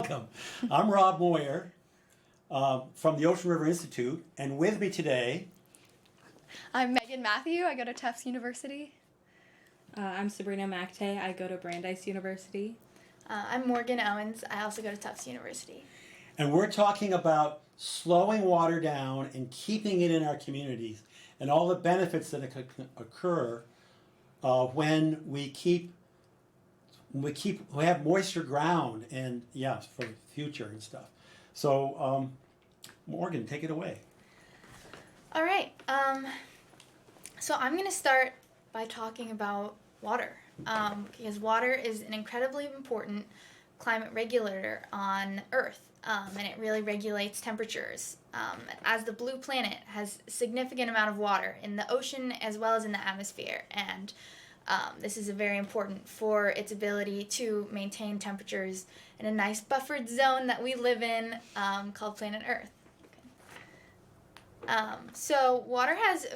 welcome. I'm Rob Moir from the Ocean River Institute, and with me today... I'm Mathieu. I go to Tufts University. I'm Sabrina Machtay. I go to Brandeis University. I'm Owens. I also go to Tufts University. And we're talking about slowing water down and keeping it in our communities and all the benefits that occur when we have moisture ground and for the future and stuff. So Morgan, take it away. All right. So I'm going to start by talking about water, because water is an incredibly important climate regulator on Earth, and it really regulates temperatures. As the blue planet has a significant amount of water in the ocean as well as in the atmosphere, and this is very important for its ability to maintain temperatures in a nice buffered zone that we live in, called planet Earth. So water has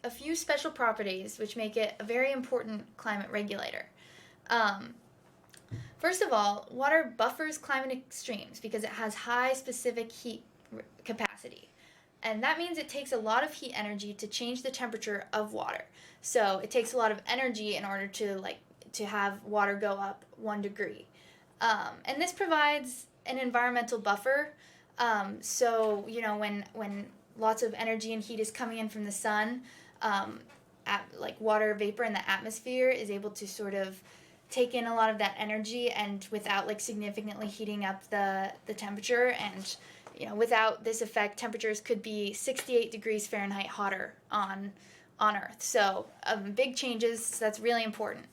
a few special properties which make it a very important climate regulator. First of all, water buffers climate extremes because it has high specific heat capacity. And that means it takes a lot of heat energy to change the temperature of water. So it takes a lot of energy in order to have water go up 1 degree. And this provides an environmental buffer. So, when lots of energy and heat is coming in from the sun, water vapor in the atmosphere is able to sort of take in a lot of that energy and without significantly heating up the temperature. And without this effect, temperatures could be 68 degrees Fahrenheit hotter on Earth. So big changes. So that's really important.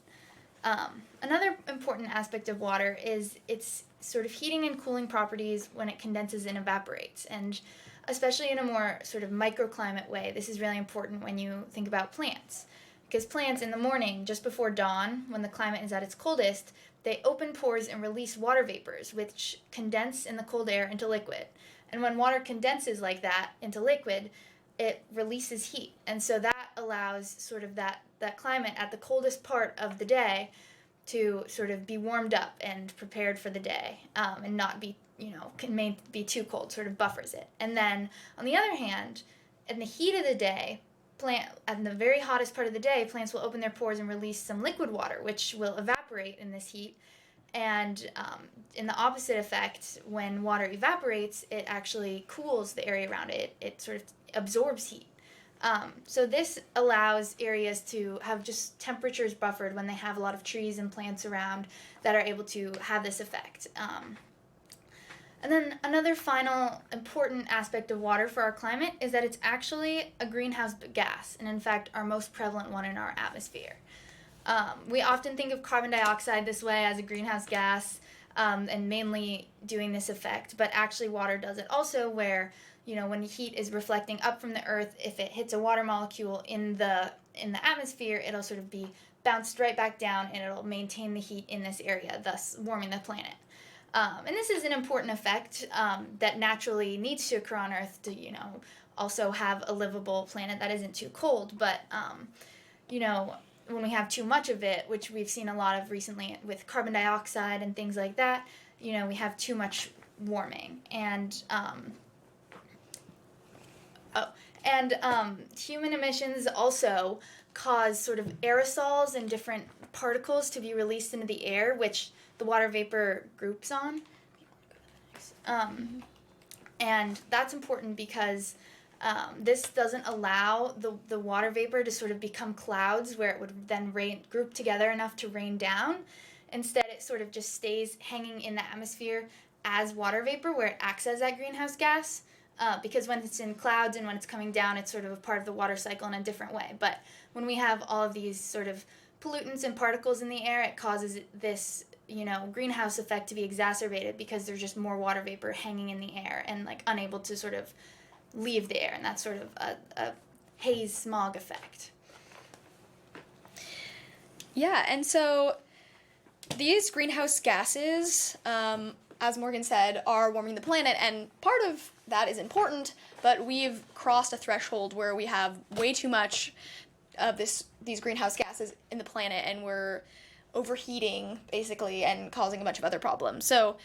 Another important aspect of water is its sort of heating and cooling properties when it condenses and evaporates, and especially in a more sort of microclimate way. This is really important when you think about plants, because plants in the morning, just before dawn, when the climate is at its coldest, they open pores and release water vapors, which condense in the cold air into liquid. And when water condenses like that into liquid, it releases heat. And so that allows sort of that climate at the coldest part of the day to sort of be warmed up and prepared for the day, and not be, be too cold, sort of buffers it. And then on the other hand, in the heat of the day, in the very hottest part of the day, plants will open their pores and release some liquid water, which will evaporate in this heat. And in the opposite effect, when water evaporates, it actually cools the area around it. It sort of absorbs heat. So this allows areas to have just temperatures buffered when they have a lot of trees and plants around that are able to have this effect. And then another final important aspect of water for our climate is that it's actually a greenhouse gas, and in fact our most prevalent one in our atmosphere. We often think of carbon dioxide this way as a greenhouse gas, and mainly doing this effect, but actually water does it also, where when the heat is reflecting up from the earth, if it hits a water molecule in the atmosphere, it'll sort of be bounced right back down, and it'll maintain the heat in this area, thus warming the planet. And this is an important effect that naturally needs to occur on Earth to, also have a livable planet that isn't too cold. But, when we have too much of it, which we've seen a lot of recently with carbon dioxide and things like that, we have too much warming. And human emissions also cause sort of aerosols and different particles to be released into the air, which the water vapor groups on. And that's important because this doesn't allow the water vapor to sort of become clouds where it would then group together enough to rain down. Instead, it sort of just stays hanging in the atmosphere as water vapor, where it acts as that greenhouse gas. Because when it's in clouds and when it's coming down, it's sort of a part of the water cycle in a different way. But when we have all of these sort of pollutants and particles in the air, it causes this, greenhouse effect to be exacerbated because there's just more water vapor hanging in the air and unable to sort of leave the air, and that's sort of a haze smog effect. Yeah, and so these greenhouse gases, as Morgan said, are warming the planet, and part of that is important, but we've crossed a threshold where we have way too much of these greenhouse gases in the planet, and we're overheating, basically, and causing a bunch of other problems. So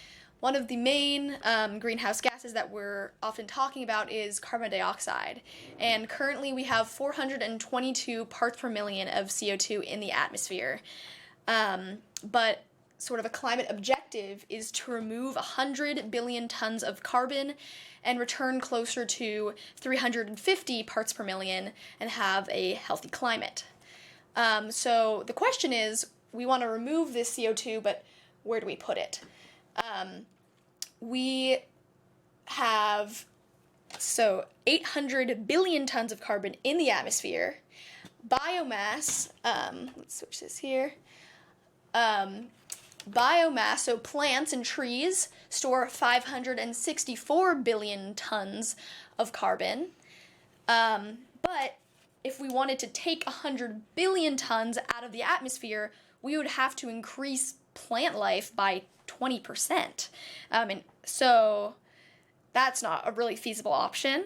one of the main greenhouse gases that we're often talking about is carbon dioxide. And currently we have 422 parts per million of CO2 in the atmosphere. But sort of a climate objective is to remove 100 billion tons of carbon and return closer to 350 parts per million and have a healthy climate. So the question is, we want to remove this CO2, but where do we put it? We have 800 billion tons of carbon in the atmosphere. Biomass, let's switch this here. Biomass, so plants and trees, store 564 billion tons of carbon. But if we wanted to take 100 billion tons out of the atmosphere, we would have to increase plant life by 20%. And so that's not a really feasible option.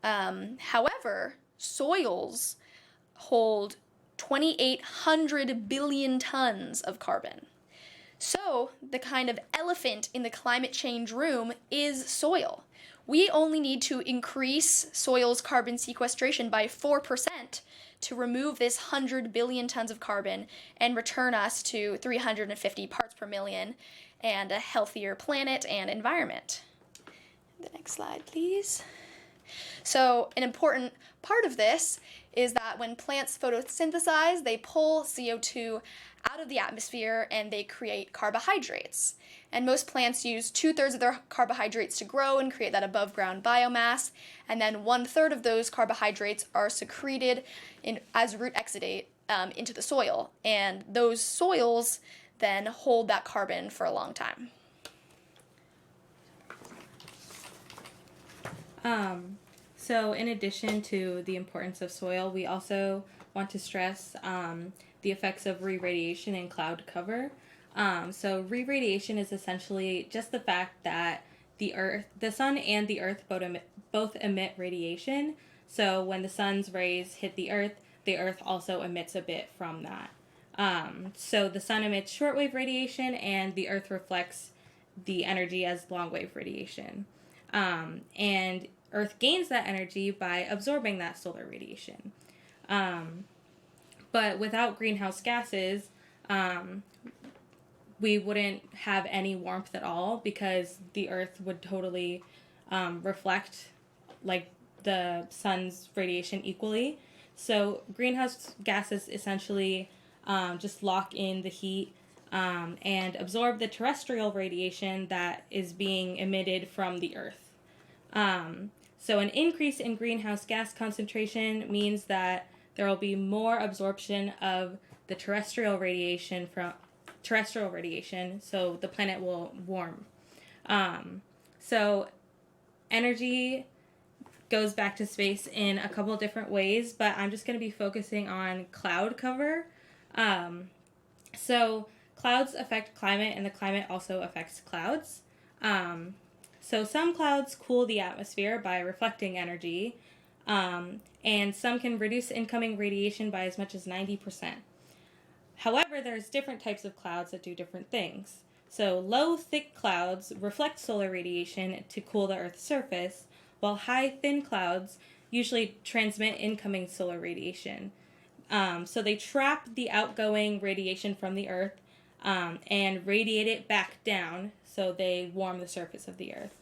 However, soils hold 2,800 billion tons of carbon. So the kind of elephant in the climate change room is soil. We only need to increase soil's carbon sequestration by 4% to remove this 100 billion tons of carbon and return us to 350 parts per million and a healthier planet and environment. The next slide, please. So an important part of this is that when plants photosynthesize, they pull CO2 out of the atmosphere and they create carbohydrates. And most plants use 2/3 of their carbohydrates to grow and create that above ground biomass. And then 1/3 of those carbohydrates are secreted as root exudate into the soil. And those soils then hold that carbon for a long time. So in addition to the importance of soil, we also want to stress the effects of re-radiation and cloud cover. So re-radiation is essentially just the fact that the sun and the earth both emit radiation. So when the sun's rays hit the earth also emits a bit from that. So the sun emits shortwave radiation and the earth reflects the energy as longwave radiation. And Earth gains that energy by absorbing that solar radiation. But without greenhouse gases, we wouldn't have any warmth at all because the Earth would totally reflect like the sun's radiation equally. So greenhouse gases essentially just lock in the heat and absorb the terrestrial radiation that is being emitted from the Earth. So an increase in greenhouse gas concentration means that there will be more absorption of the terrestrial radiation, so the planet will warm. So energy goes back to space in a couple different ways, but I'm just going to be focusing on cloud cover. So clouds affect climate, and the climate also affects clouds. So some clouds cool the atmosphere by reflecting energy, and some can reduce incoming radiation by as much as 90%. However, there's different types of clouds that do different things. So low, thick clouds reflect solar radiation to cool the Earth's surface, while high, thin clouds usually transmit incoming solar radiation. So they trap the outgoing radiation from the Earth and radiate it back down, so they warm the surface of the Earth.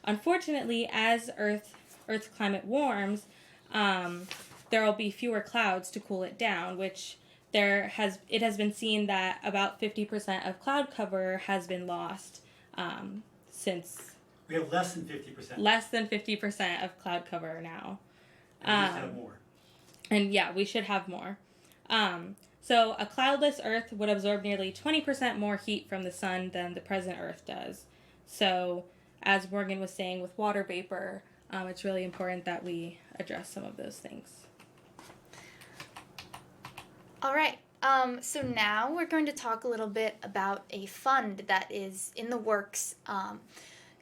Unfortunately, as Earth's climate warms, there will be fewer clouds to cool it down, which it has been seen that about 50% of cloud cover has been lost since. We have less than 50%. Less than 50% of cloud cover now. And we should have more. And yeah, we should have more. So a cloudless Earth would absorb nearly 20% more heat from the sun than the present Earth does. So, as Morgan was saying with water vapor, it's really important that we address some of those things. All right. So now we're going to talk a little bit about a fund that is in the works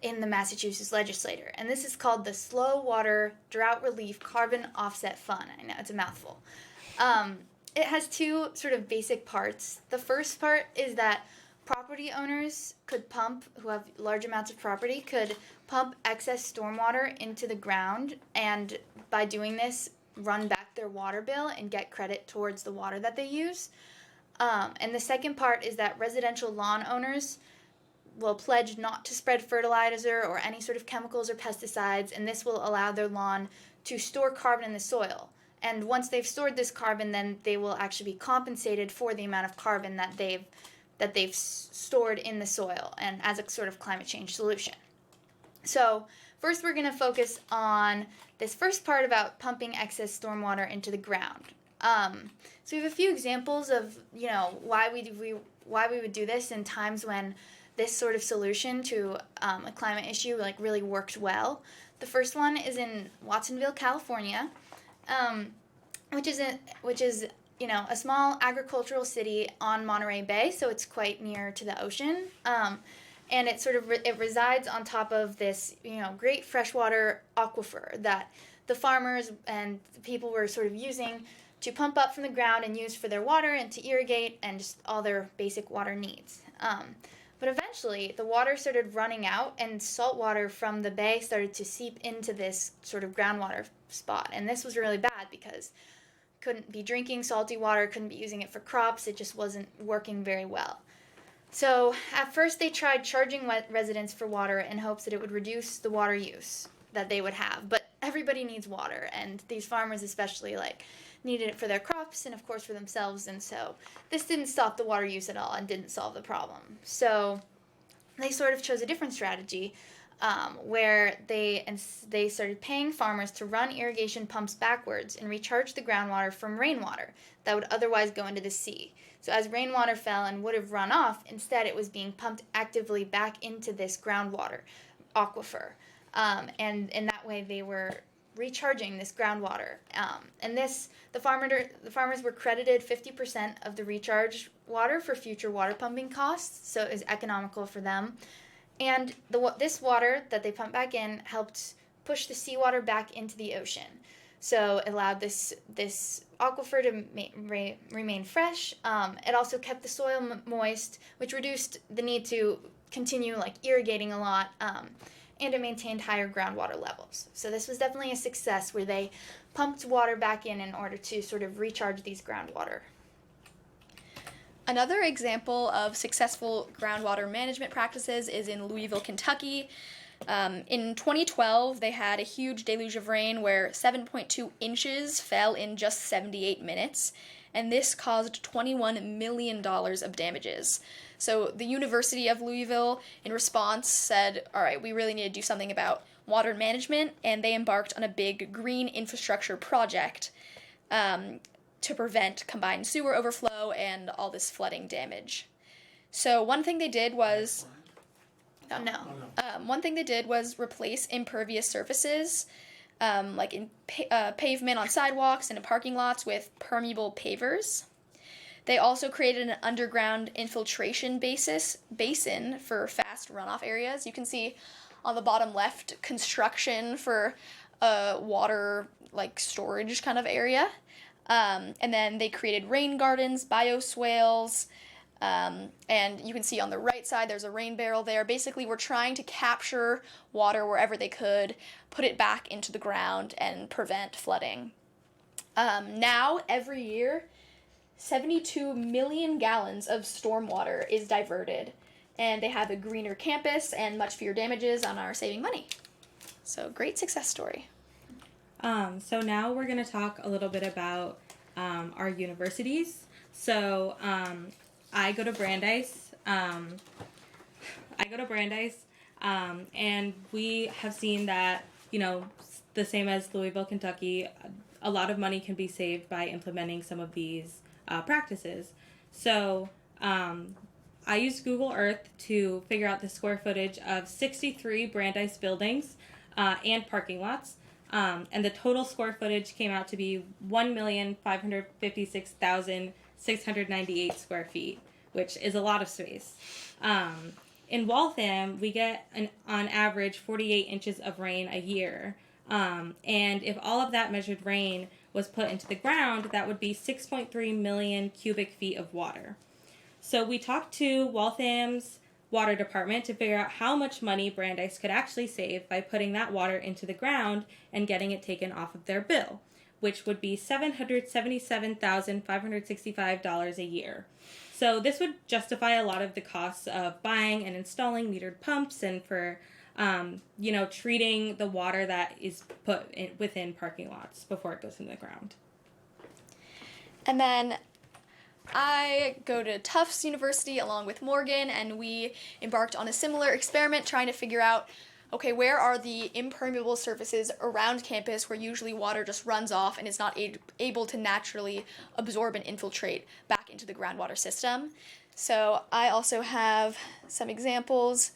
in the Massachusetts legislature. And this is called the Slow Water Drought Relief Carbon Offset Fund. I know, it's a mouthful. It has two sort of basic parts. The first part is that property owners who have large amounts of property, could pump excess stormwater into the ground, and by doing this, run back their water bill and get credit towards the water that they use. And the second part is that residential lawn owners will pledge not to spread fertilizer or any sort of chemicals or pesticides, and this will allow their lawn to store carbon in the soil. And once they've stored this carbon, then they will actually be compensated for the amount of carbon that they've stored in the soil, and as a sort of climate change solution. So first we're going to focus on this first part about pumping excess stormwater into the ground. So we have a few examples of, why we would do this in times when this sort of solution to a climate issue really worked well. The first one is in Watsonville, California, which is a small agricultural city on Monterey Bay, so it's quite near to the ocean. And it resides on top of this, great freshwater aquifer that the farmers and the people were sort of using to pump up from the ground and use for their water and to irrigate and just all their basic water needs. But eventually, the water started running out, and salt water from the bay started to seep into this sort of groundwater spot. And this was really bad because couldn't be drinking salty water, couldn't be using it for crops. It just wasn't working very well. So at first, they tried charging residents for water in hopes that it would reduce the water use that they would have. But everybody needs water, and these farmers especially needed it for their crops and of course for themselves, and so this didn't stop the water use at all and didn't solve the problem. So they sort of chose a different strategy, where they started paying farmers to run irrigation pumps backwards and recharge the groundwater from rainwater that would otherwise go into the sea. So as rainwater fell and would have run off, instead it was being pumped actively back into this groundwater aquifer, and in that way they were recharging this groundwater. And the farmers were credited 50% of the recharge water for future water pumping costs, so it was economical for them. And this water that they pumped back in helped push the seawater back into the ocean. So it allowed this aquifer to remain fresh. It also kept the soil moist, which reduced the need to continue irrigating a lot, and it maintained higher groundwater levels. So this was definitely a success where they pumped water back in order to sort of recharge these groundwater. Another example of successful groundwater management practices is in Louisville, Kentucky. In 2012, they had a huge deluge of rain where 7.2 inches fell in just 78 minutes, and this caused $21 million of damages. So the University of Louisville, in response, said, all right, we really need to do something about water management, and they embarked on a big green infrastructure project to prevent combined sewer overflow and all this flooding damage. So one thing they did was replace impervious surfaces, like in pavement on sidewalks and in parking lots, with permeable pavers. They also created an underground infiltration basin for fast runoff areas. You can see on the bottom left construction for a water storage kind of area. And then they created rain gardens, bioswales, and you can see on the right side there's a rain barrel there. Basically, we're trying to capture water wherever they could, put it back into the ground, and prevent flooding. Now, every year, 72 million gallons of stormwater is diverted, and they have a greener campus and much fewer damages and are saving money. So, great success story. So now we're going to talk a little bit about our universities. So I go to Brandeis. And we have seen that, the same as Louisville, Kentucky, a lot of money can be saved by implementing some of these practices. So I used Google Earth to figure out the square footage of 63 Brandeis buildings and parking lots. And the total square footage came out to be 1,556,698 square feet, which is a lot of space. In Waltham, we get on average 48 inches of rain a year. And if all of that measured rain was put into the ground, that would be 6.3 million cubic feet of water. So we talked to Waltham's water department to figure out how much money Brandeis could actually save by putting that water into the ground and getting it taken off of their bill, which would be $777,565 a year. So this would justify a lot of the costs of buying and installing metered pumps and for, treating the water that is put within parking lots before it goes into the ground. And then I go to Tufts University along with Morgan, and we embarked on a similar experiment trying to figure out, okay, where are the impermeable surfaces around campus where usually water just runs off and is not able to naturally absorb and infiltrate back into the groundwater system. So I also have some examples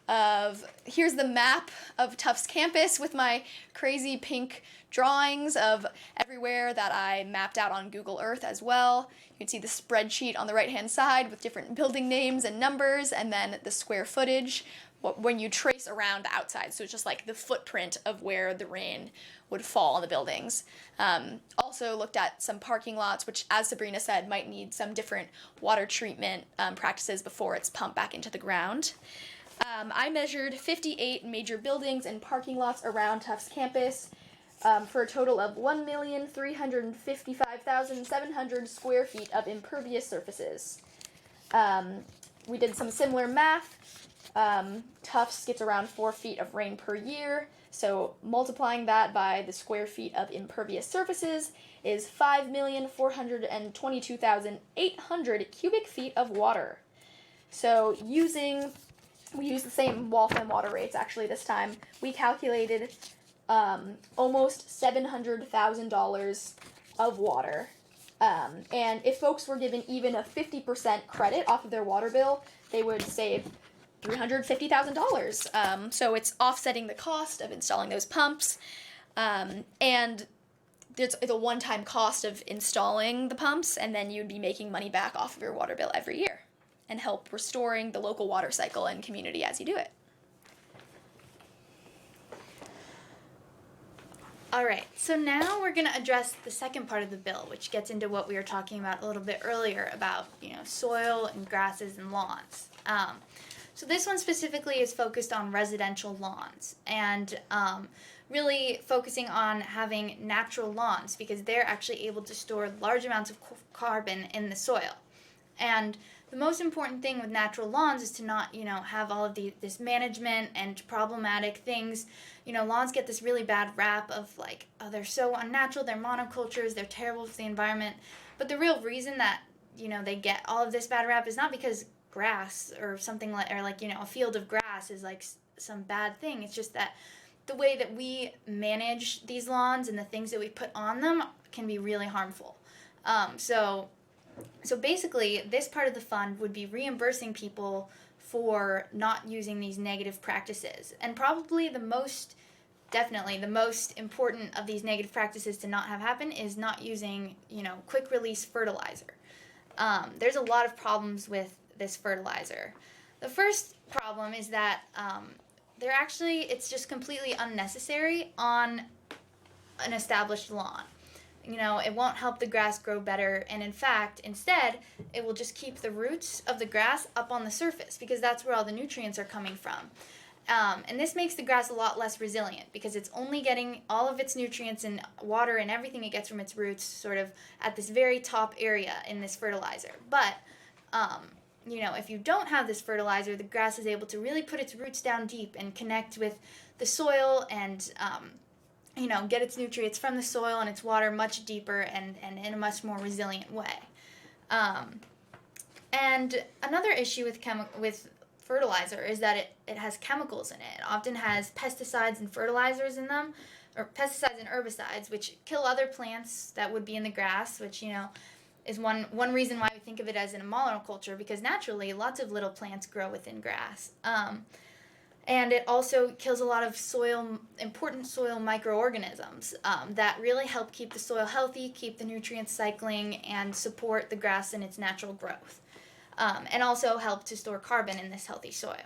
of, here's the map of Tufts campus with my crazy pink drawings of everywhere that I mapped out on Google Earth as well. You can see the spreadsheet on the right-hand side with different building names and numbers, and then the square footage when you trace around the outside. So it's just like the footprint of where the rain would fall on the buildings. Also looked at some parking lots, which, as Sabrina said, might need some different water treatment practices before it's pumped back into the ground. I measured 58 major buildings and parking lots around Tufts campus for a total of 1,355,700 square feet of impervious surfaces. We did some similar math. Tufts gets around 4 feet of rain per year, so multiplying that by the square feet of impervious surfaces is 5,422,800 cubic feet of water. So we used the same Waltham water rates actually this time. We calculated almost $700,000 of water. And if folks were given even a 50% credit off of their water bill, they would save $350,000. So it's offsetting the cost of installing those pumps. And it's a one-time cost of installing the pumps, and then you'd be making money back off of your water bill every year and help restoring the local water cycle and community as you do it. All right, so now we're going to address the second part of the bill, which gets into what we were talking about a little bit earlier about, soil and grasses and lawns. So this one specifically is focused on residential lawns and really focusing on having natural lawns because they're actually able to store large amounts of carbon in the soil. And the most important thing with natural lawns is to not, have all of this management and problematic things. Lawns get this really bad rap of like, oh, they're so unnatural, they're monocultures, they're terrible for the environment. But the real reason that, they get all of this bad rap is not because grass or something like, or like, a field of grass is like some bad thing. It's just that the way that we manage these lawns and the things that we put on them can be really harmful. So basically, this part of the fund would be reimbursing people for not using these negative practices. And probably definitely the most important of these negative practices to not have happen is not using, quick release fertilizer. There's a lot of problems with this fertilizer. The first problem is that it's just completely unnecessary on an established lawn. It won't help the grass grow better, and in fact, instead, it will just keep the roots of the grass up on the surface because that's where all the nutrients are coming from. And this makes the grass a lot less resilient because it's only getting all of its nutrients and water and everything it gets from its roots sort of at this very top area in this fertilizer. But, if you don't have this fertilizer, the grass is able to really put its roots down deep and connect with the soil and get its nutrients from the soil and its water much deeper and in a much more resilient way. And another issue with fertilizer is that it has chemicals in it. It often has pesticides and fertilizers in them, or pesticides and herbicides, which kill other plants that would be in the grass, which, is one reason why we think of it as a monoculture, because naturally lots of little plants grow within grass. And it also kills a lot of important soil microorganisms that really help keep the soil healthy, keep the nutrients cycling, and support the grass in its natural growth. And also help to store carbon in this healthy soil.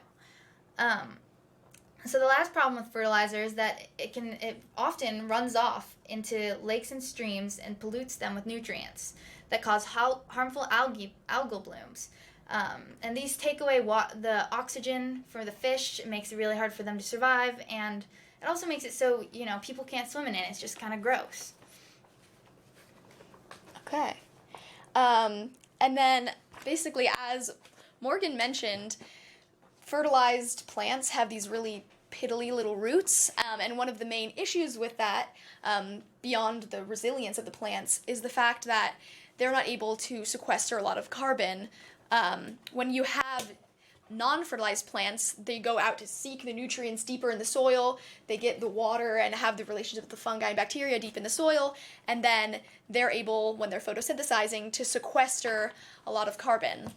So the last problem with fertilizer is that it often runs off into lakes and streams and pollutes them with nutrients that cause harmful algal blooms. And these take away the oxygen for the fish. It makes it really hard for them to survive, and it also makes it so, people can't swim in it. It's just kind of gross. Okay. And then basically, as Morgan mentioned, fertilized plants have these really piddly little roots, and one of the main issues with that, beyond the resilience of the plants, is the fact that they're not able to sequester a lot of carbon. When you have non-fertilized plants, they go out to seek the nutrients deeper in the soil, they get the water and have the relationship with the fungi and bacteria deep in the soil, and then they're able, when they're photosynthesizing, to sequester a lot of carbon.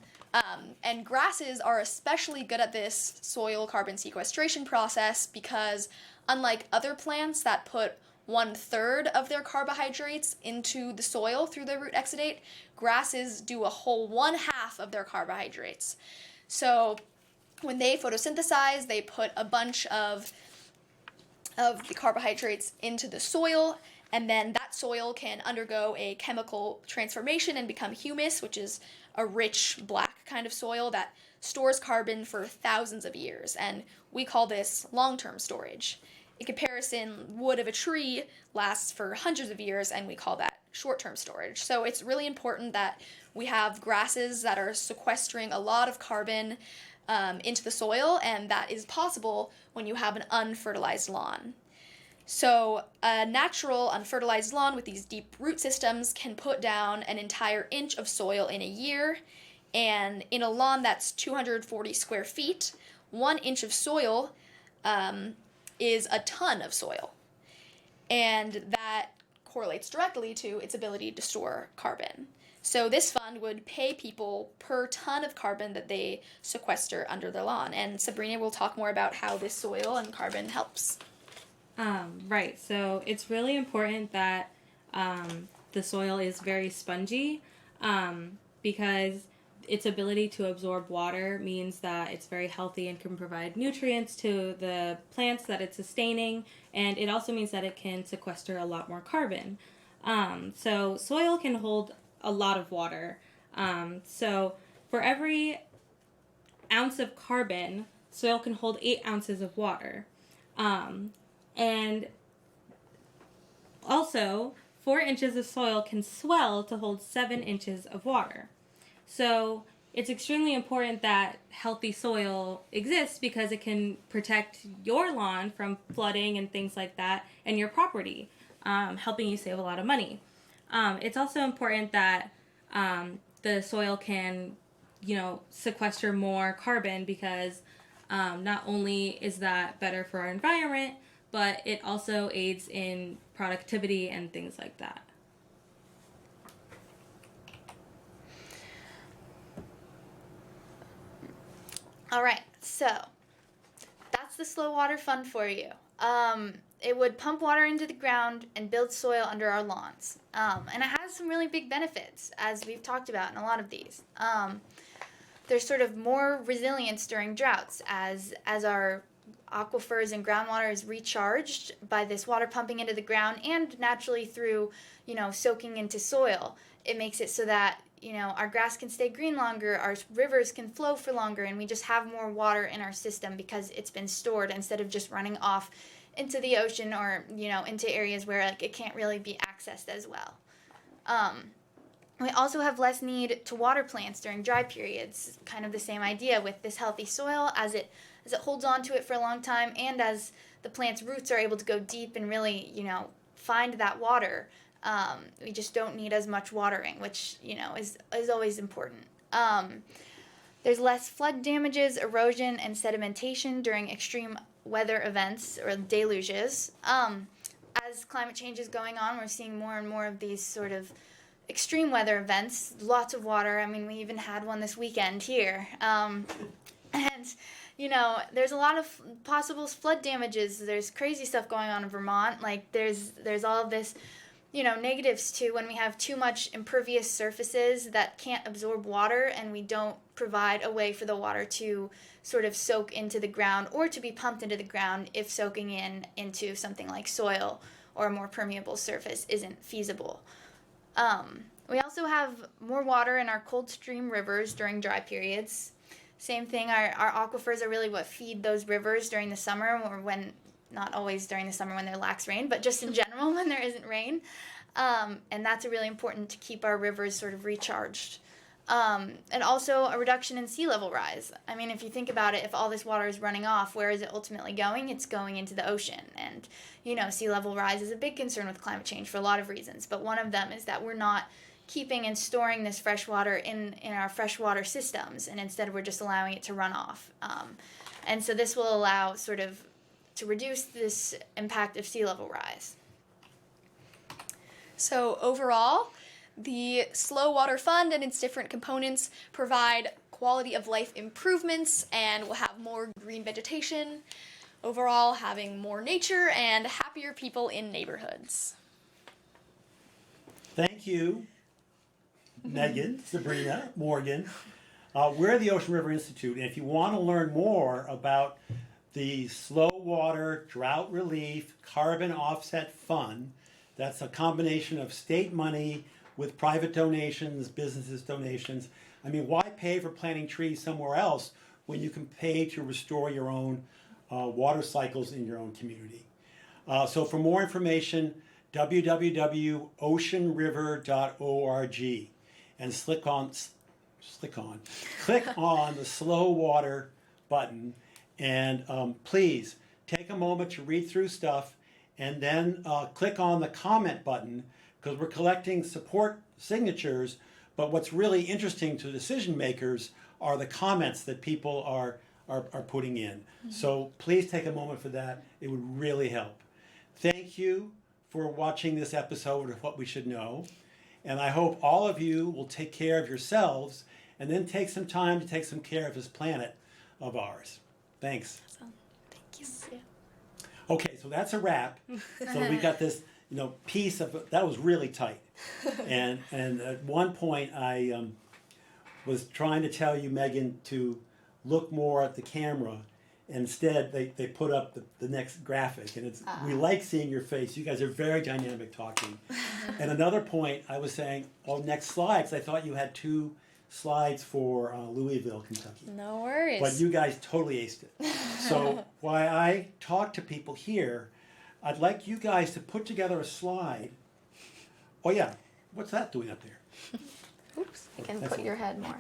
And grasses are especially good at this soil carbon sequestration process because, unlike other plants that put 1/3 of their carbohydrates into the soil through their root exudate, grasses do a whole 1/2 of their carbohydrates. So when they photosynthesize, they put a bunch of the carbohydrates into the soil, and then that soil can undergo a chemical transformation and become humus, which is a rich black kind of soil that stores carbon for thousands of years, and we call this long-term storage. In comparison, wood of a tree lasts for hundreds of years, and we call that short-term storage. So it's really important that we have grasses that are sequestering a lot of carbon into the soil, and that is possible when you have an unfertilized lawn. So a natural unfertilized lawn with these deep root systems can put down an entire inch of soil in a year, and in a lawn that's 240 square feet, 1 inch of soil is a ton of soil, and that correlates directly to its ability to store carbon. So this fund would pay people per ton of carbon that they sequester under their lawn, and Sabrina will talk more about how this soil and carbon helps. Right, so it's really important that the soil is very spongy because its ability to absorb water means that it's very healthy and can provide nutrients to the plants that it's sustaining, and it also means that it can sequester a lot more carbon. So soil can hold a lot of water. So for every ounce of carbon, soil can hold 8 ounces of water. And also, 4 inches of soil can swell to hold 7 inches of water. So it's extremely important that healthy soil exists because it can protect your lawn from flooding and things like that and your property, helping you save a lot of money. It's also important that the soil can, sequester more carbon because not only is that better for our environment, but it also aids in productivity and things like that. All right, so that's the Slow Water Fund for you. It would pump water into the ground and build soil under our lawns. And it has some really big benefits, as we've talked about in a lot of these. There's sort of more resilience during droughts as our aquifers and groundwater is recharged by this water pumping into the ground and naturally through, soaking into soil. It makes it so that, our grass can stay green longer, our rivers can flow for longer, and we just have more water in our system because it's been stored instead of just running off into the ocean or, into areas where it can't really be accessed as well. We also have less need to water plants during dry periods. Kind of the same idea with this healthy soil as it holds on to it for a long time, and as the plant's roots are able to go deep and really, find that water. We just don't need as much watering, which, is always important. There's less flood damages, erosion, and sedimentation during extreme weather events or deluges. As climate change is going on, we're seeing more and more of these sort of extreme weather events, lots of water. I mean, we even had one this weekend here. And, there's a lot of possible flood damages. There's crazy stuff going on in Vermont. Like, there's all of this, negatives too when we have too much impervious surfaces that can't absorb water and we don't provide a way for the water to sort of soak into the ground or to be pumped into the ground if soaking into something like soil or a more permeable surface isn't feasible. We also have more water in our cold stream rivers during dry periods. Same thing, our aquifers are really what feed those rivers during the summer, or when, not always during the summer when there lacks rain, but just in general when there isn't rain. And that's really important to keep our rivers sort of recharged. And also a reduction in sea level rise. I mean, if you think about it, if all this water is running off, where is it ultimately going? It's going into the ocean. And, sea level rise is a big concern with climate change for a lot of reasons. But one of them is that we're not keeping and storing this fresh water in our freshwater systems. And instead we're just allowing it to run off. And so this will allow sort of to reduce this impact of sea level rise. So overall, the Slow Water Fund and its different components provide quality of life improvements and will have more green vegetation, overall having more nature and happier people in neighborhoods. Thank you, Megan, Sabrina, Morgan. We're the Ocean River Institute, and if you want to learn more about the Slow Water Drought Relief Carbon Offset Fund, that's a combination of state money with private donations, businesses donations. I mean, why pay for planting trees somewhere else when you can pay to restore your own water cycles in your own community? So for more information, www.oceanriver.org, and click on the Slow Water button, and please take a moment to read through stuff, and then click on the comment button, because we're collecting support signatures, but what's really interesting to decision makers are the comments that people are putting in. Mm-hmm. So please take a moment for that. It would really help. Thank you for watching this episode of What We Should Know. And I hope all of you will take care of yourselves and then take some time to take some care of this planet of ours. Thanks. Awesome. Thank you. Yeah. Okay, so that's a wrap. So we got this piece of that was really tight, and at one point I was trying to tell you, Megan, to look more at the camera. Instead, they put up the next graphic, and it's we like seeing your face. You guys are very dynamic talking. And another point, I was saying, next slides. I thought you had 2 slides for Louisville, Kentucky. No worries. But you guys totally aced it. So while I talk to people here, I'd like you guys to put together a slide. Oh yeah, what's that doing up there? Oops, you can put your head more.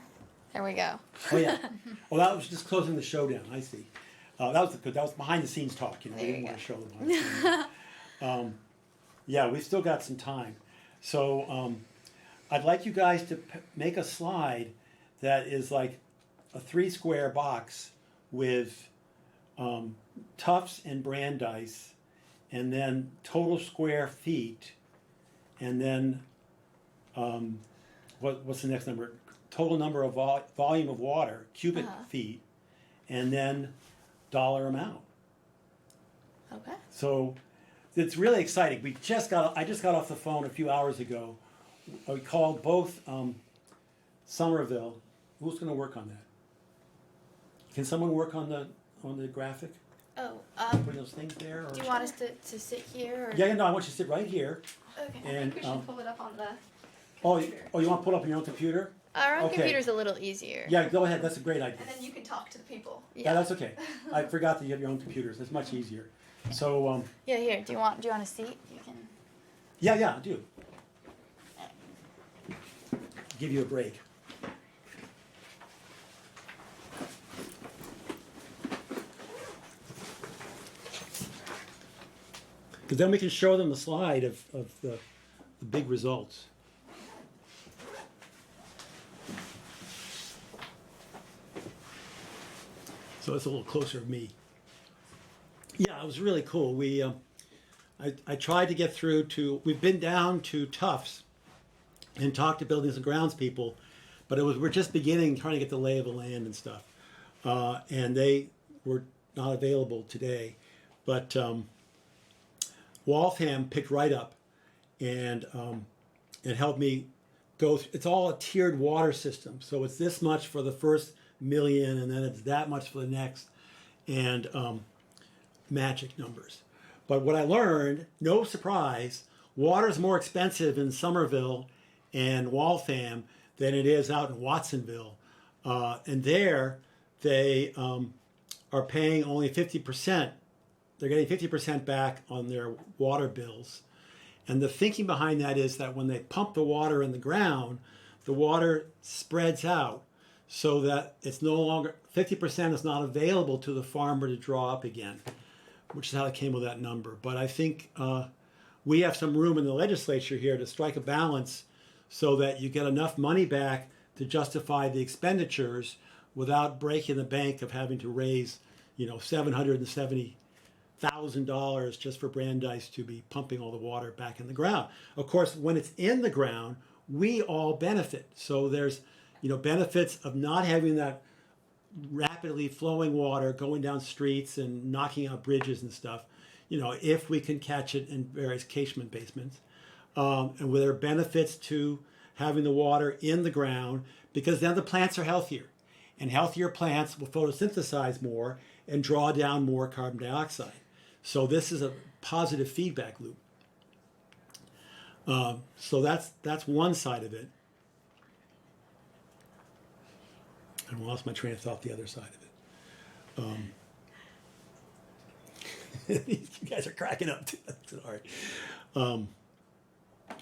There we go. Oh yeah. Well, that was just closing the show down. I see. That was good. That was behind the scenes talk. We didn't want to show them behind the scenes. Yeah, we've still got some time. So I'd like you guys to make a slide that is like a 3-square box with Tufts and Brandeis, and then total square feet, and then what's the next number? Total number of volume of water, cubic feet, and then dollar amount. Okay. So it's really exciting. I just got off the phone a few hours ago. We called both Somerville. Who's going to work on that? Can someone work on the graphic? Oh, Putting those things there? Or? do you want us to sit here? Or? Yeah, no, I want you to sit right here. Okay. And, We should pull it up on the you want to put up on your own computer? Our own Okay. computer's a little easier. Yeah, go ahead. That's a great idea. and then you can talk to the people. Yeah, that's okay. I forgot that you have your own computers. It's much easier. So, Yeah, here. Do you want a seat? You can. yeah, I do. Give you a break. Because then we can show them the slide of the big results. So it's a little closer of me. Yeah, it was really cool. I tried to get through we've been down to Tufts and talked to buildings and grounds people, but we're just beginning trying to get the lay of the land and stuff. And they were not available today. But Waltham picked right up and helped me go. It's all a tiered water system. So it's this much for the first million, and then it's that much for the next, and magic numbers. But what I learned, no surprise, water is more expensive in Somerville and Waltham than it is out in Watsonville. And there, they are paying only 50%. They're getting 50% back on their water bills. And the thinking behind that is that when they pump the water in the ground, the water spreads out so that it's no longer, 50% is not available to the farmer to draw up again, which is how it came with that number. But I think we have some room in the legislature here to strike a balance so that you get enough money back to justify the expenditures without breaking the bank of having to raise, $770,000 just for Brandeis to be pumping all the water back in the ground. Of course, when it's in the ground, we all benefit. So there's, benefits of not having that rapidly flowing water going down streets and knocking out bridges and stuff, if we can catch it in various casement basements. And there are benefits to having the water in the ground because then the plants are healthier. And healthier plants will photosynthesize more and draw down more carbon dioxide. So this is a positive feedback loop. So that's one side of it. I lost my train of thought the other side of it. You guys are cracking up too. Sorry.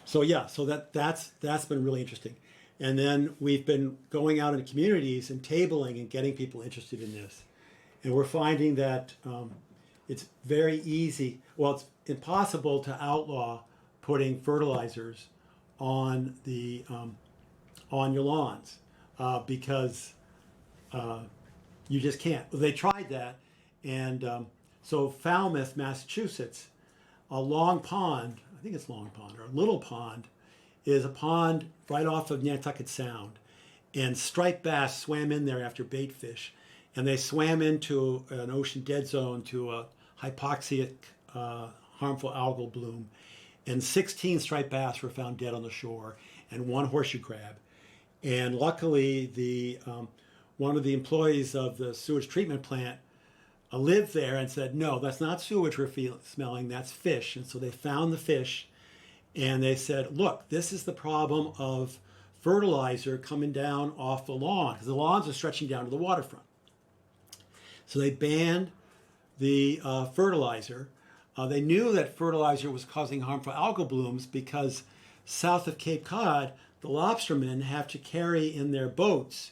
So that's been really interesting. And then we've been going out into communities and tabling and getting people interested in this. And we're finding that it's very easy. Well, it's impossible to outlaw putting fertilizers on the on your lawns because you just can't. Well, they tried that, and so Falmouth, Massachusetts, a Long Pond, I think it's Long Pond or a Little Pond, is a pond right off of Nantucket Sound, and striped bass swam in there after bait fish, and they swam into an ocean dead zone to a hypoxic, harmful algal bloom, and 16 striped bass were found dead on the shore, and one horseshoe crab. And luckily, the one of the employees of the sewage treatment plant lived there and said, no, that's not sewage we're smelling, that's fish. And so they found the fish, and they said, look, this is the problem of fertilizer coming down off the lawn, because the lawns are stretching down to the waterfront. So they banned the fertilizer. They knew that fertilizer was causing harmful algal blooms because south of Cape Cod, the lobstermen have to carry in their boats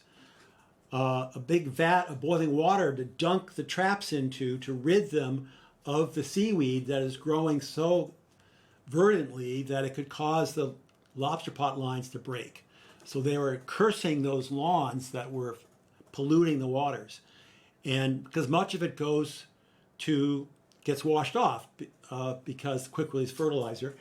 a big vat of boiling water to dunk the traps into to rid them of the seaweed that is growing so verdantly that it could cause the lobster pot lines to break. So they were cursing those lawns that were polluting the waters. And because much of it gets washed off because quick release fertilizer,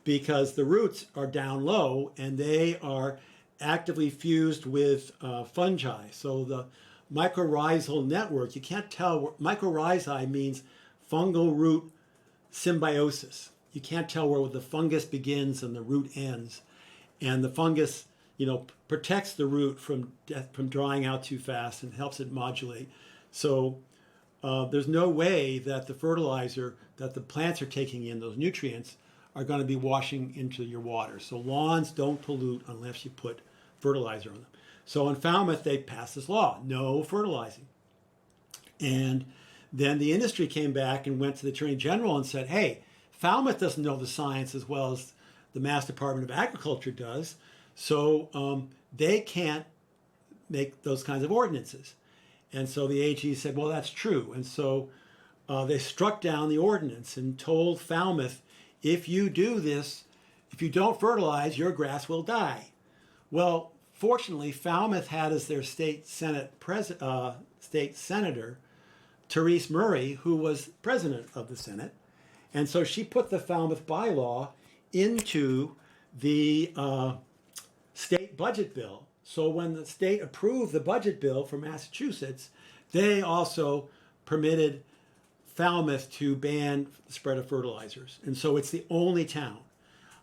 because the roots are down low and they are actively fused with fungi. So the mycorrhizal network, you can't tell, mycorrhizae means fungal root symbiosis. You can't tell where the fungus begins and the root ends. And the fungus, protects the root from drying out too fast and helps it modulate. So there's no way that the fertilizer that the plants are taking in, those nutrients, are going to be washing into your water. So lawns don't pollute unless you put fertilizer on them. So in Falmouth, they passed this law, no fertilizing. And then the industry came back and went to the Attorney General and said, hey, Falmouth doesn't know the science as well as the Mass Department of Agriculture does, so they can't make those kinds of ordinances. And so the AG said, well, that's true. And so they struck down the ordinance and told Falmouth, if you do this, if you don't fertilize, your grass will die. Well, fortunately, Falmouth had as their state senator, Therese Murray, who was president of the Senate. And so she put the Falmouth bylaw into the state budget bill. So when the state approved the budget bill for Massachusetts, they also permitted Falmouth to ban the spread of fertilizers. And so it's the only town.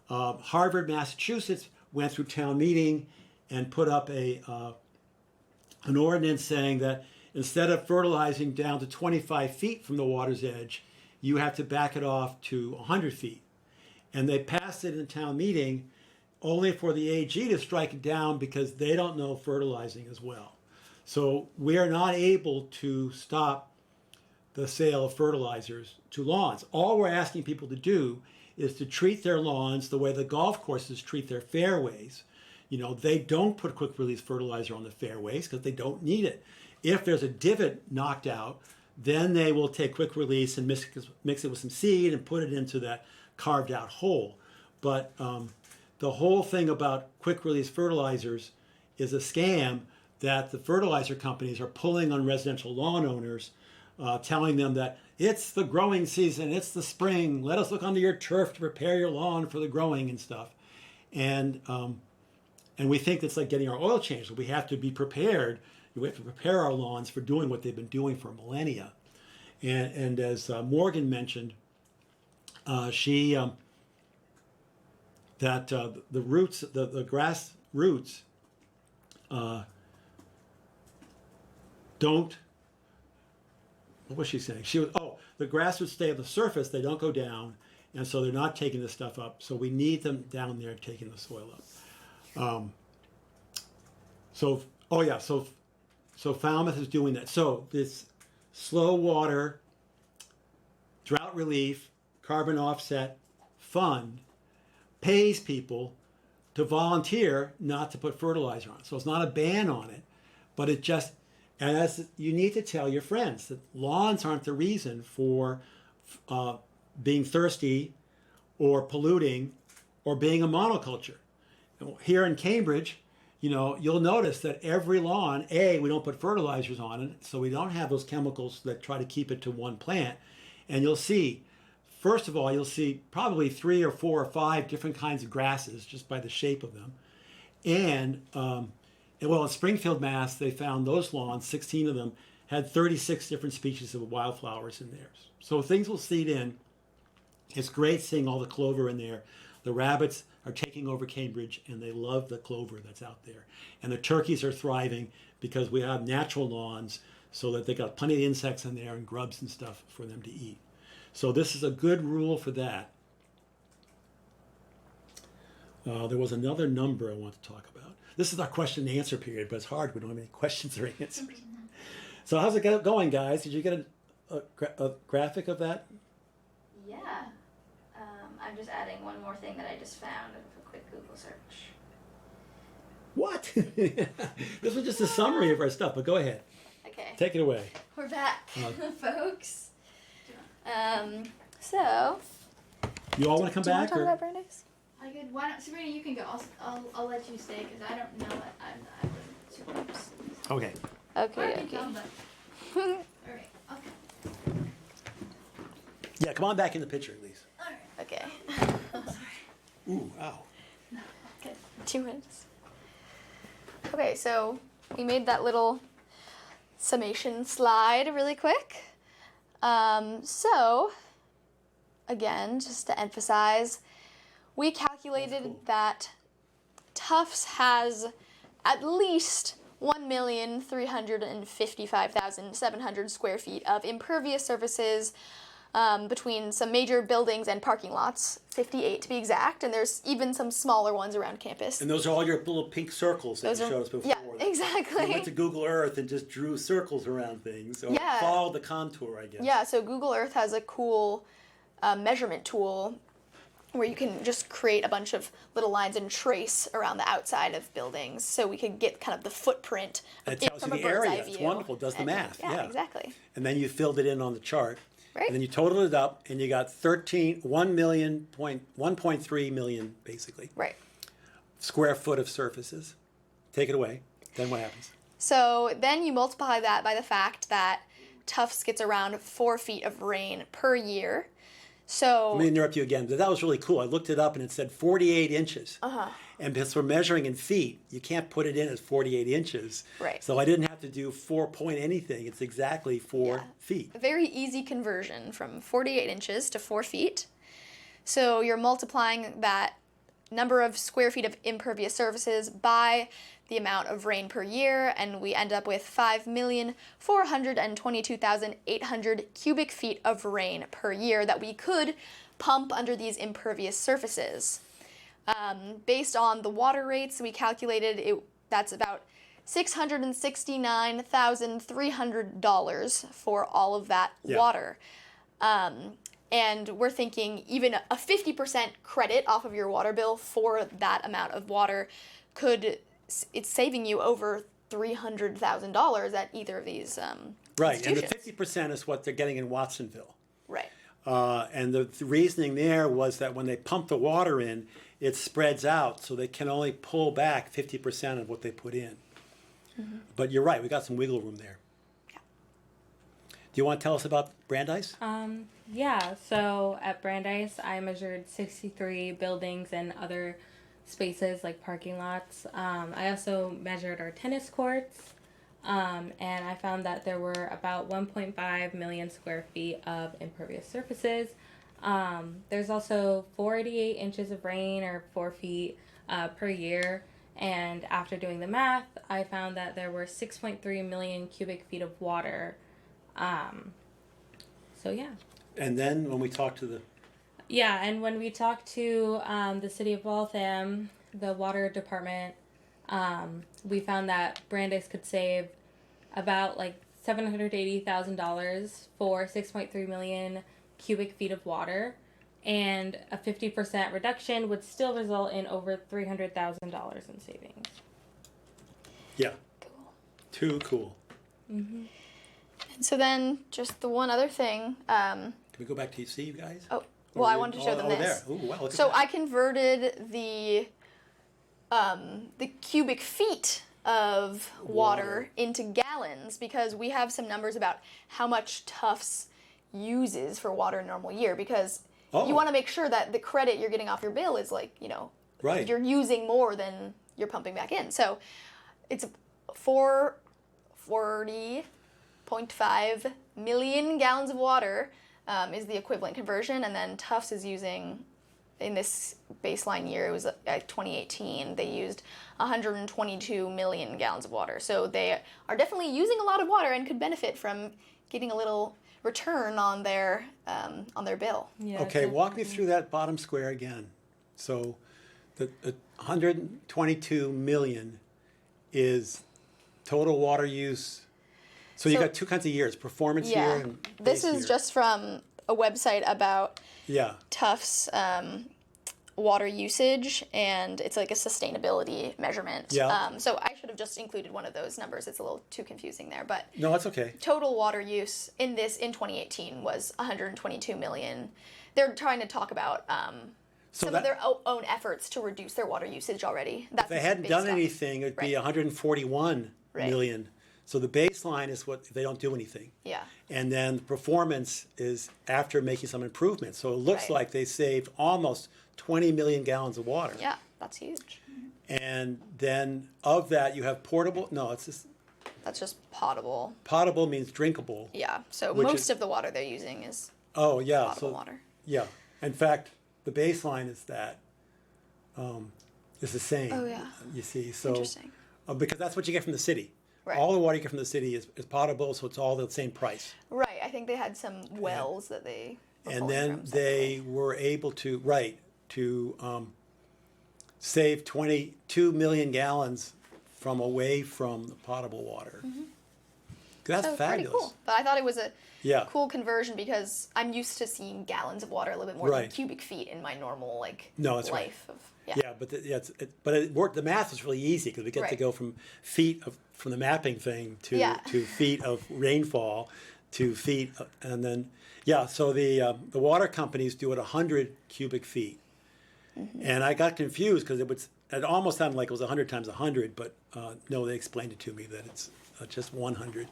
Harvard, Massachusetts went through town meeting and put up an ordinance saying that instead of fertilizing down to 25 feet from the water's edge, you have to back it off to 100 feet. And they passed it in town meeting, only for the AG to strike it down because they don't know fertilizing as well. So we are not able to stop the sale of fertilizers to lawns. All we're asking people to do is to treat their lawns the way the golf courses treat their fairways. You know, they don't put quick release fertilizer on the fairways because they don't need it. If there's a divot knocked out, then they will take quick release and mix it with some seed and put it into that carved out hole. But the whole thing about quick release fertilizers is a scam that the fertilizer companies are pulling on residential lawn owners, telling them that it's the growing season, it's the spring, let us look under your turf to prepare your lawn for the growing and stuff. And we think it's like getting our oil changed. We have to be prepared. We have to prepare our lawns for doing what they've been doing for millennia. And as Morgan mentioned, the roots, the grass roots, don't. What was she saying? The grass would stay on the surface. They don't go down, and so they're not taking this stuff up. So we need them down there taking the soil up. So Falmouth is doing that. So this slow water, drought relief, carbon offset fund pays people to volunteer not to put fertilizer on. So it's not a ban on it, but it just, as you need to tell your friends that lawns aren't the reason for being thirsty or polluting or being a monoculture. Here in Cambridge, you know, you'll notice that every lawn, we don't put fertilizers on it, so we don't have those chemicals that try to keep it to one plant. And you'll see, first of all, you'll see probably 3 or 4 or 5 different kinds of grasses just by the shape of them. And in Springfield, Mass, they found those lawns, 16 of them, had 36 different species of wildflowers in theirs. So things will seed in. It's great seeing all the clover in there. The rabbits are taking over Cambridge, and they love the clover that's out there. And the turkeys are thriving because we have natural lawns so that they got plenty of insects in there and grubs and stuff for them to eat. So this is a good rule for that. There was another number I want to talk about. This is our question and answer period, but it's hard. We don't have any questions or answers. So how's it going, guys? Did you get a graphic of that? Yeah. I'm just adding one more thing that I just found of a quick Google search. What? This was just a summary of our stuff, but go ahead. Okay. Take it away. We're back, folks. So. You all want to come Do you want back? to talk about Brandeis? I could. Why not, Sabrina? You can go. I'll let you stay because I don't know. I wasn't super. Okay. Okay. All right. Okay. Yeah, come on back in the picture at least. Okay. Oh, sorry. Ooh, ow. Okay. 2 minutes. Okay, so we made that little summation slide really quick. So, again, just to emphasize, we calculated that Tufts has at least 1,355,700 square feet of impervious surfaces between some major buildings and parking lots, 58 to be exact, and there's even some smaller ones around campus. And those are all your little pink circles that you showed us before. Yeah, exactly. You went to Google Earth and just drew circles around things, or followed the contour, I guess. Yeah, so Google Earth has a cool measurement tool where you can just create a bunch of little lines and trace around the outside of buildings, so we could get kind of the footprint It tells you from a the bird's area. eye view. It's wonderful. It does the math. Yeah, exactly. And then you filled it in on the chart. Right. And then you totaled it up, and you got 1.3 million, basically, Right. square foot of surfaces. Take it away. Then what happens? So then you multiply that by the fact that Tufts gets around 4 feet of rain per year. So Let me interrupt you again. That was really cool. I looked it up, and it said 48 inches. Uh-huh. And because we're measuring in feet, you can't put it in as 48 inches. Right. So I didn't have to do 4 point anything. It's exactly 4 feet. a very easy conversion from 48 inches to 4 feet. So you're multiplying that number of square feet of impervious surfaces by the amount of rain per year, and we end up with 5,422,800 cubic feet of rain per year that we could pump under these impervious surfaces. Based on the water rates, we calculated that's about $669,300 for all of that water. And we're thinking even a 50% credit off of your water bill for that amount of water it's saving you over $300,000 at either of these Right, and the institutions. 50% is what they're getting in Watsonville. Right. And the reasoning there was that when they pump the water in, it spreads out, so they can only pull back 50% of what they put in. But you're right, we got some wiggle room there. Yeah. Do you want to tell us about Brandeis? Yeah, so at Brandeis, I measured 63 buildings and other spaces like parking lots. I also measured our tennis courts, and I found that there were about 1.5 million square feet of impervious surfaces. There's also 488 inches of rain, or 4 feet per year. And after doing the math, I found that there were 6.3 million cubic feet of water. So yeah. And then when we talked to the... Yeah, and when we talked to the city of Waltham, the water department, we found that Brandeis could save about like $780,000 for 6.3 million cubic feet of water, and a 50% reduction would still result in over $300,000 in savings. Yeah. Cool. Too cool. And so then, just the one other thing. Can we go back to see you guys? Oh, well, I wanted to show them this. There. Ooh, wow, look So at that. I converted the cubic feet of water into gallons, because we have some numbers about how much Tufts uses for water in a normal year, because you want to make sure that the credit you're getting off your bill is like, Right. you're using more than you're pumping back in. So it's 440.5 million gallons of water is the equivalent conversion, and then Tufts is using, in this baseline year, it was 2018, they used 122 million gallons of water. So they are definitely using a lot of water and could benefit from getting a little return on their bill. Yeah, Okay, walk me through that bottom square again. So the 122 million is total water use. So you got two kinds of years, performance year and This base is year. just from a website about Yeah. Tufts water usage, and it's like a sustainability measurement. Yeah. So I should have just included one of those numbers. It's a little too confusing there, but No, that's okay. total water use in 2018 was 122 million. They're trying to talk about So some that, of their own efforts to reduce their water usage already. That's if they hadn't done based off. anything, it'd be Right. 141 Right. million. So the baseline is what if they don't do anything. Yeah. And then the performance is after making some improvements. So it looks Right. like they saved almost 20 million gallons of water. Yeah, that's huge. And then of that, you have portable. No, it's just That's just potable. potable means drinkable. Yeah. So Which most is- of the water they're using is Oh, yeah. potable So water. yeah. In fact, the baseline is that is the same. Oh, yeah. You see, so Interesting. Because that's what you get from the city. Right. All the water you get from the city is potable, so it's all the same price. Right. I think they had some wells that they were And pulling then from they separately. were able to save 22 million gallons from away from the potable water. That's So fabulous. pretty cool. But I thought it was a Yeah. cool conversion, because I'm used to seeing gallons of water a little bit more than Right. cubic feet in my normal No, that's right. life. Yeah, but but it worked. The math was really easy because we get to Right. go from from the mapping thing to Yeah. to feet of rainfall to feet, and then So the water companies do it 100 cubic feet, and I got confused because it almost sounded like it was 100 times 100, but no, they explained it to me that it's just 100.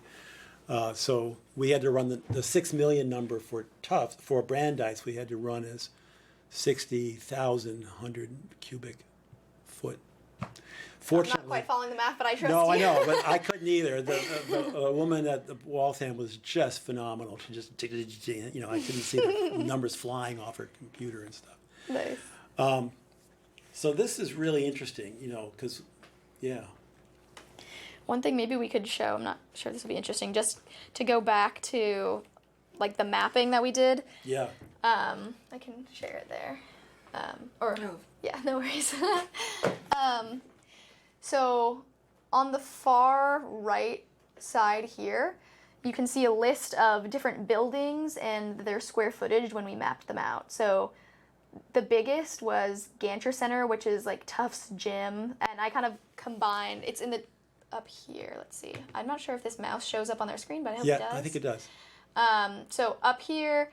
So we had to run the 6 million number for Brandeis. We had to run as 60,100 cubic foot. I'm Fortunately, not quite following the math, but I trust no, you. I know, but I couldn't either. The woman at the Waltham was just phenomenal. She just, I couldn't see the numbers flying off her computer and stuff. Nice. So this is really interesting, because, One thing maybe we could show, I'm not sure if this will be interesting, just to go back to like the mapping that we did. yeah. I can share it there. Oh. Yeah, no worries. So on the far right side here, you can see a list of different buildings and their square footage when we mapped them out. So the biggest was Gantry Center, which is like Tufts Gym, and I kind of combined. It's in the up here. Let's see. I'm not sure if this mouse shows up on their screen, but I hope it does. Yeah, I think it does. So up here,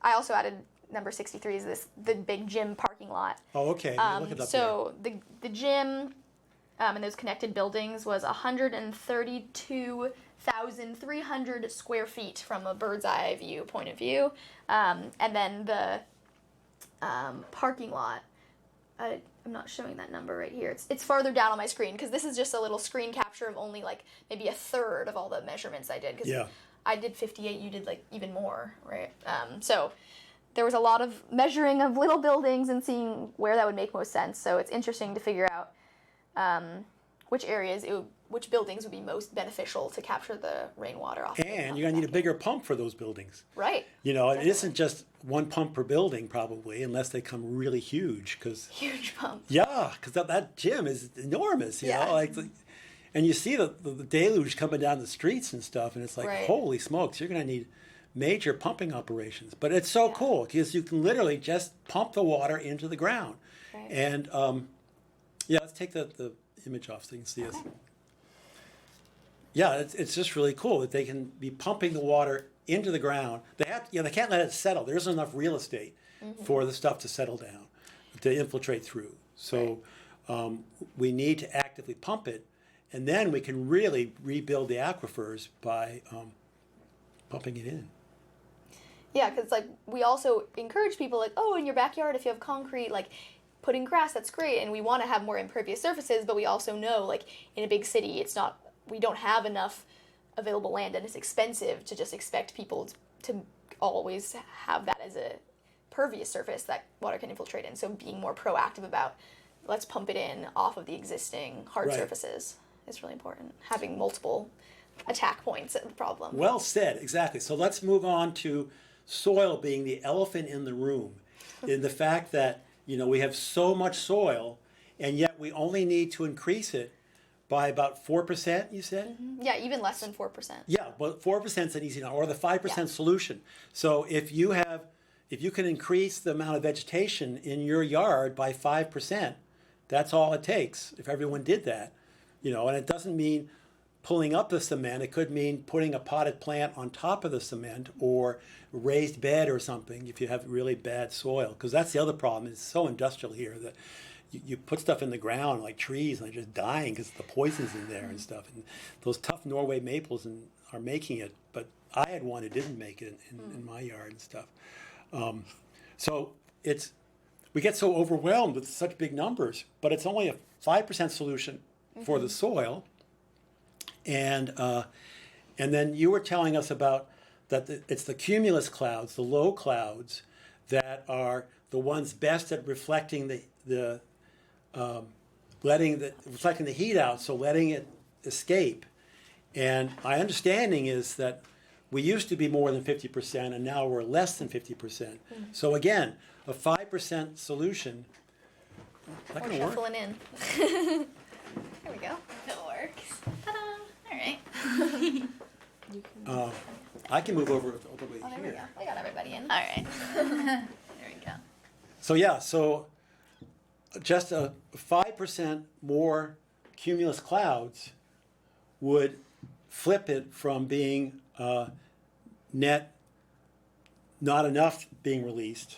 I also added number 63 is the big gym parking lot. Oh, okay. Look it up So the gym and those connected buildings was 132,300 square feet from a bird's eye view point of view, and then the parking lot. I'm not showing that number right here. It's farther down on my screen because this is just a little screen capture of only like maybe a third of all the measurements I did. 'Cause Yeah. I did 58. You did like even more, right? So there was a lot of measuring of little buildings and seeing where that would make most sense. So it's interesting to figure out which which buildings would be most beneficial to capture the rainwater off. And you're going to need a bigger pump for those buildings. Right. You know, it isn't just one pump per building probably, unless they come really huge. Cause, Huge pump. yeah, because that gym is enormous, you Yeah. know? And you see the deluge coming down the streets and stuff, and it's like, Right. holy smokes, you're going to need major pumping operations. But it's so cool because you can literally just pump the water into the ground. Right. And yeah, let's take the image off so you can see us. Yeah, it's just really cool that they can be pumping the water into the ground. They can't let it settle. There isn't enough real estate for the stuff to settle down, to infiltrate through. So we need to actively pump it, and then we can really rebuild the aquifers by pumping it in. Yeah, because like we also encourage people like, oh, in your backyard, if you have concrete, like put in grass, that's great, and we want to have more impervious surfaces. But we also know, like in a big city, we don't have enough available land, and it's expensive to just expect people to always have that as a pervious surface that water can infiltrate in. So being more proactive about let's pump it in off of the existing hard Right. surfaces is really important. Having multiple attack points at the problem. Well said, exactly. So let's move on to soil being the elephant in the room, in the fact that we have so much soil, and yet we only need to increase it by about 4%. You said. Yeah, even less than 4%. Yeah, well, 4% is an easy number, or the 5% solution. So if you can increase the amount of vegetation in your yard by 5%, that's all it takes. If everyone did that, and it doesn't mean pulling up the cement. It could mean putting a potted plant on top of the cement or raised bed or something if you have really bad soil. Because that's the other problem. It's so industrial here that you put stuff in the ground like trees and they're just dying because the poison's in there and stuff. And those tough Norway maples are making it. But I had one who didn't make it in my yard and stuff. So we get so overwhelmed with such big numbers, but it's only a 5% solution for the soil. And then you were telling us about that it's the cumulus clouds, the low clouds, that are the ones best at reflecting reflecting the heat out, so letting it escape. And my understanding is that we used to be more than 50%, and now we're less than 50%. So again, a 5% solution. That We're can work. shuffling in. There we go. It works. Ta-da! All right. I can move over all the way Oh, there we here. go. We got everybody in. All right. There we go. So yeah, just a 5% more cumulus clouds would flip it from being net not enough being released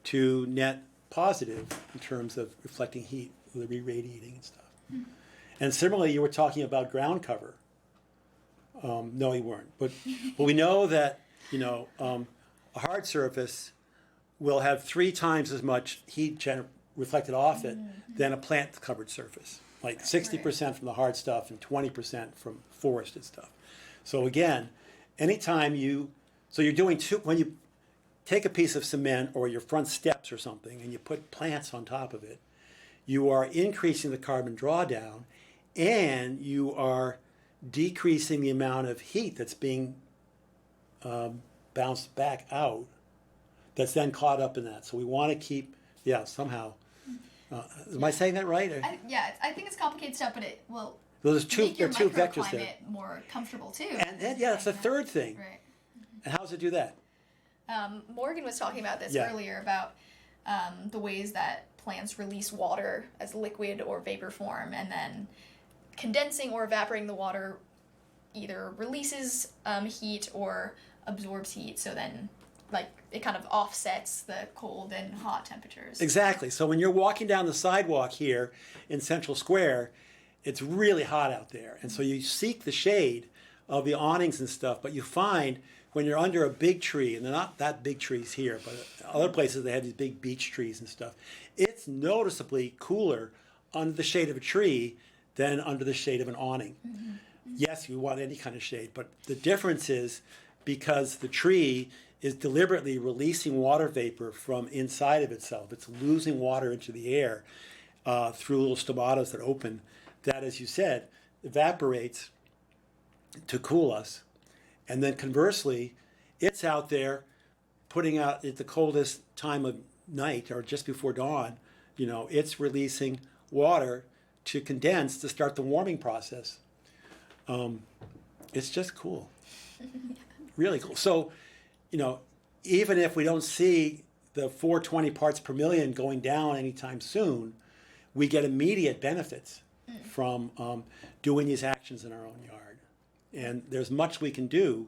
to net positive in terms of reflecting heat, the re-radiating and stuff. And similarly, you were talking about ground cover. No, you weren't. But we know that a hard surface will have 3 times as much heat reflected off it than a plant-covered surface. Like 60% from the hard stuff and 20% from forested stuff. So again, anytime you're doing when you take a piece of cement or your front steps or something and you put plants on top of it, you are increasing the carbon drawdown and you are decreasing the amount of heat that's being bounced back out that's then caught up in that. So we want to keep Yeah, somehow. Am I saying that right? Or- I think it's complicated stuff, but it will Well, there's two. make There your are two vectors microclimate there. more comfortable too. And then, yeah, that's the third thing. Right. And how does it do that? Morgan was talking about this Yeah. earlier about the ways that plants release water as liquid or vapor form, and then condensing or evaporating the water either releases heat or absorbs heat. So then, like, it kind of offsets the cold and hot temperatures. Exactly. So when you're walking down the sidewalk here in Central Square, it's really hot out there. And so you seek the shade of the awnings and stuff, but you find when you're under a big tree, and they're not that big trees here, but other places they have these big beech trees and stuff, it's noticeably cooler under the shade of a tree than under the shade of an awning. Mm-hmm. Yes, you want any kind of shade, but the difference is because the tree is deliberately releasing water vapor from inside of itself. It's losing water into the air through little stomatas that open, that, as you said, evaporates to cool us. And then conversely, it's out there putting out at the coldest time of night or just before dawn, it's releasing water to condense to start the warming process. It's just cool. Really cool. So, even if we don't see the 420 parts per million going down anytime soon, we get immediate benefits from doing these actions in our own yard. And there's much we can do.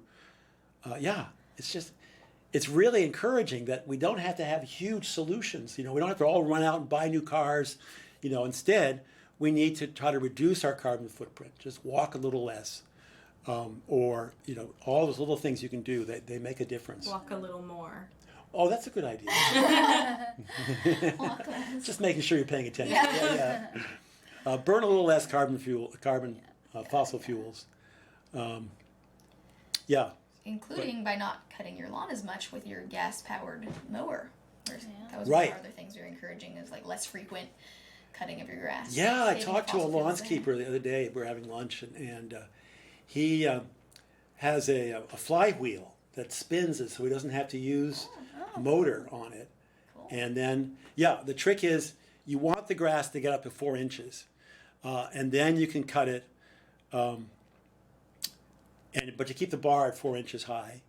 It's really encouraging that we don't have to have huge solutions. We don't have to all run out and buy new cars. Instead, we need to try to reduce our carbon footprint. Just walk a little less. Or all those little things you can do, they make a difference. Walk a little more. Oh, that's a good idea. Just making sure you're paying attention. Yeah. Burn a little less fossil fuels. Including by not cutting your lawn as much with your gas-powered mower. That was Right. one of the other things we were encouraging, is like less frequent cutting of your grass. Yeah, I saving talked to a fossil fuels. lawnskeeper the other day. We were having lunch, and he has a flywheel that spins it, so he doesn't have to use a motor on it. Cool. And then, the trick is you want the grass to get up to 4 inches, and then you can cut it. But you keep the bar at 4 inches high,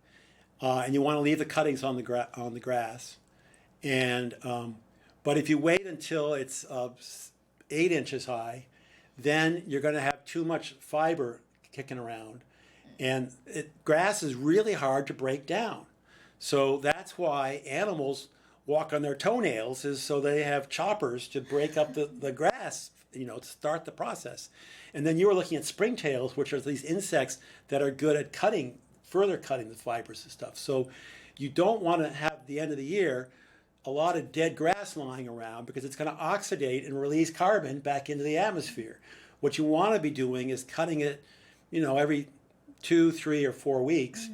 and you want to leave the cuttings on the grass. And but if you wait until it's 8 inches high, then you're going to have too much fiber kicking around, and grass is really hard to break down. So that's why animals walk on their toenails, is so they have choppers to break up the grass, to start the process. And then you were looking at springtails, which are these insects that are good at further cutting the fibers and stuff. So you don't want to have, at the end of the year, a lot of dead grass lying around, because it's going to oxidate and release carbon back into the atmosphere. What you want to be doing is cutting it, every 2, 3, or 4 weeks,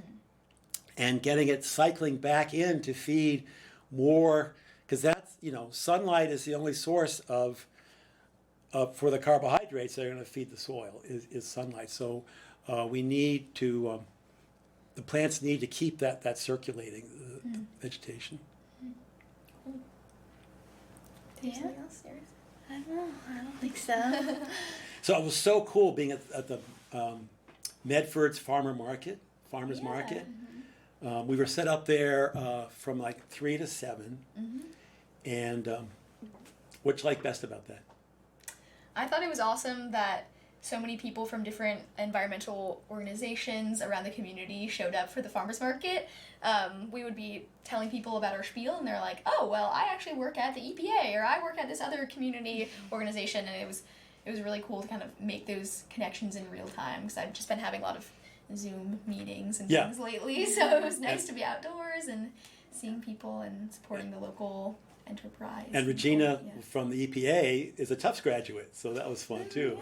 and getting it cycling back in to feed more, because that's, sunlight is the only source of for the carbohydrates that are going to feed the soil is sunlight. So we need to, the plants need to keep that circulating, the vegetation. Anything else, Sarah? I don't know. I don't think so. So it was so cool being at the Medford's Farmers Market. We were set up there from like 3 to 7. And what you like best about that? I thought it was awesome that so many people from different environmental organizations around the community showed up for the farmers market. We would be telling people about our spiel, and they're like, "Oh, well, I actually work at the EPA, or I work at this other community organization," and it was really cool to kind of make those connections in real time, because I've just been having a lot of Zoom meetings and things lately, so it was nice to be outdoors and seeing people and supporting the local enterprise. And Regina from the EPA is a Tufts graduate, so that was fun too.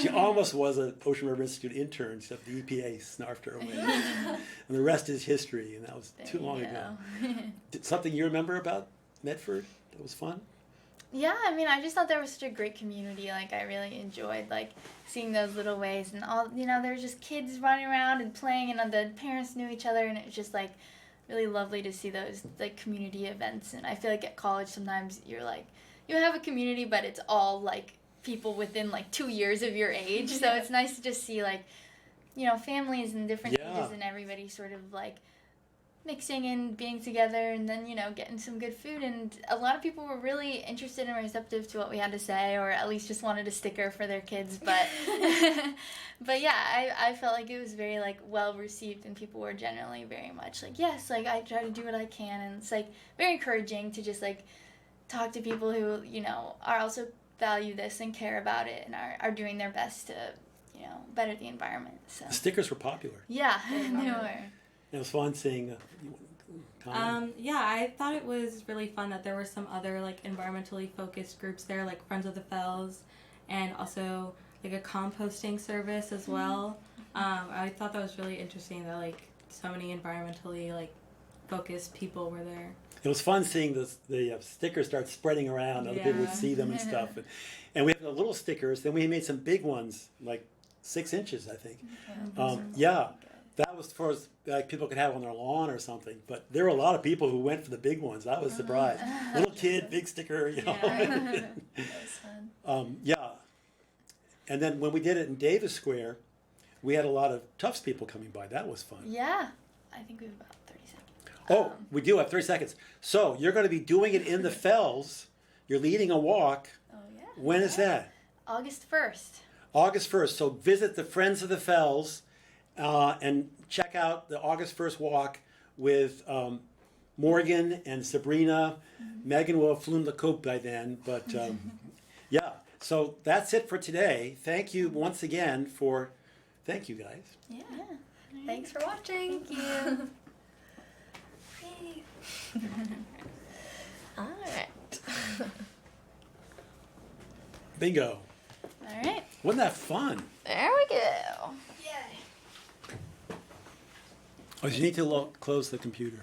She almost was an Ocean River Institute intern, except the EPA snarfed her away. And the rest is history, and that was too long ago. Something you remember about Medford that was fun? Yeah, I mean, I just thought there was such a great community. Like, I really enjoyed, seeing those little ways. And all, there were just kids running around and playing, and the parents knew each other, and it was just, really lovely to see those like community events. And I feel like at college sometimes you're like, you have a community, but it's all like people within like 2 years of your age. So it's nice to just see like, you know, families and different ages and everybody sort of like mixing and being together, and then, you know, getting some good food. And a lot of people were really interested and receptive to what we had to say, or at least just wanted a sticker for their kids. But but yeah, I felt like it was very like well received, and people were generally very much like, yes, like I try to do what I can. And it's like very encouraging to just like talk to people who, you know, are also value this and care about it and are doing their best to, you know, better the environment. So The stickers were popular. yeah, they were. It was fun seeing. Yeah, I thought it was really fun that there were some other like environmentally focused groups there, like Friends of the Fells, and also like a composting service as well. I thought that was really interesting that like so many environmentally like focused people were there. It was fun seeing the stickers start spreading around. Other people would see them and stuff. And we have the little stickers. Then we made some big ones, like 6 inches, I think. That was for like people could have on their lawn or something. But there were a lot of people who went for the big ones. I was surprised. Little kid, big sticker, you know. That was fun. And then when we did it in Davis Square, we had a lot of Tufts people coming by. That was fun. Yeah, I think we have about 30 seconds. Oh, we do have 30 seconds. So you're going to be doing it in the Fells. You're leading a walk. Oh yeah. When is that? August 1st. August 1st. So visit the Friends of the Fells and check out the August 1st walk with Morgan and Sabrina. Megan will have flown the coop by then. But yeah, so that's it for today. Thank you once again for, thank you guys. Yeah. Thanks for watching. Thank you. All right. Bingo. All right. Wasn't that fun? There we go. Yay. Oh, you need to close the computer.